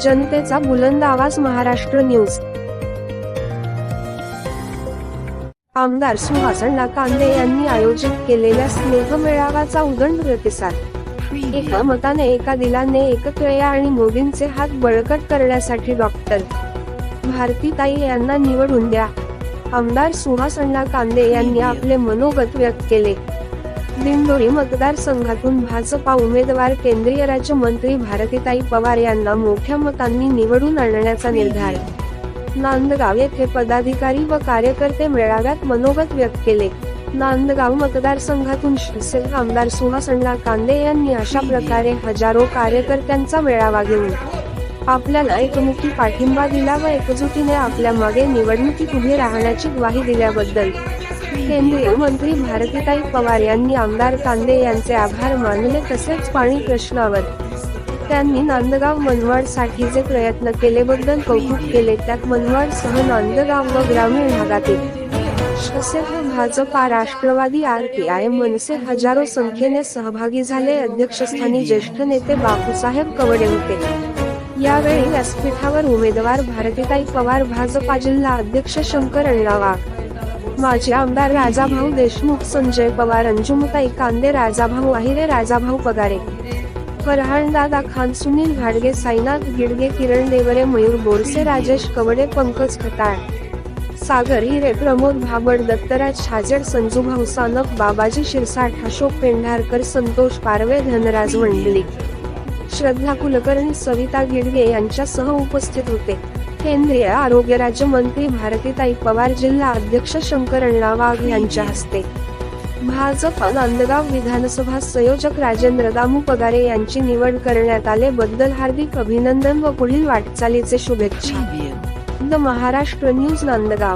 जनतेचा बुलंद आवाज महाराष्ट्र न्यूज। आमदार सुहासण्णा कांदे यांनी आयोजित केलेल्या स्नेह मेळाव्याचा उदंड प्रतिसाद। एका मताने एका दिलाने एकत्वया आणि मोदींचे हात बळकट करण्यासाठी डॉक्टर भारतीताई यांना निवडून द्या, आमदार सुहासण्णा कांदे यांनी आपले मनोगत व्यक्त केले। दिंडोरी मतदारसंघातून भाजपा उमेदवार केंद्रीय राज्यमंत्री भारतीताई पवार यांना मोठ्या मतांनी निवडून आणण्याचा निर्धार। नांदगाव येथे पदाधिकारी व कार्यकर्ते मेळाव्यात मनोगत व्यक्त केले। नांदगाव मतदारसंघातून शिवसेना आमदार सुहासण्णा कांदे यांनी अशा प्रकारे हजारो कार्यकर्त्यांचा मेळावा घेऊन आपल्याला एकमुखी पाठिंबा दिला व एकजुटीने आपल्या मागे निवडणुकीत उभे राहण्याची ग्वाही दिल्याबद्दल केंद्रीय मंत्री भारतीताई पवार यांनी आमदार कांदे यांचे आभार मानले। तसेच पाणी प्रश्नावर त्यांनी नांदगाव मनमाड साठी जे प्रयत्न केलेबद्दल कौतुक केले। त्यात मनमाडसह नांदगाव व ग्रामीण भागातील शिवसेना, भाजपा, राष्ट्रवादी, RPI, मनसे हजारो संख्येने सहभागी झाले। अध्यक्षस्थानी ज्येष्ठ नेते बापूसाहेब कवडे होते। यावेळी व्यासपीठावर उमेदवार भारतीताई पवार, भाजपा जिल्हा अध्यक्ष शंकर अण्णा, माजी आमदार राजाभाऊ देशमुख, संजय पवार, अंजुमताई कांदे, राजाभाऊ आहिरे, राजाभाऊ पगारे, फरहानदादा खान, सुनील घाडगे, साईनाथ गिडगे, किरण देवरे, मयूर बोरसे, राजेश कवडे, पंकज खताळ, सागर हिरे, प्रमोद भाबड, दत्तराज छाजेड, संजूभाऊ सानप, बाबाजी शिरसाट, अशोक पेंढारकर, संतोष पारवे, धनराज मंडलिक, श्रद्धा कुलकर्णी, सविता गिडगे यांच्यासह उपस्थित होते। केंद्रीय आरोग्य राज्यमंत्री भारतीताई पवार, जिल्हा अध्यक्ष शंकर अण्णा वाघ यांच्या हस्ते भाजपा नांदगाव विधानसभा संयोजक राजेंद्र दामू पगारे यांची निवड करण्यात आले बद्दल हार्दिक अभिनंदन व पुढील वाटचालीचे शुभेच्छा। The Maharashtra news Nandgaon.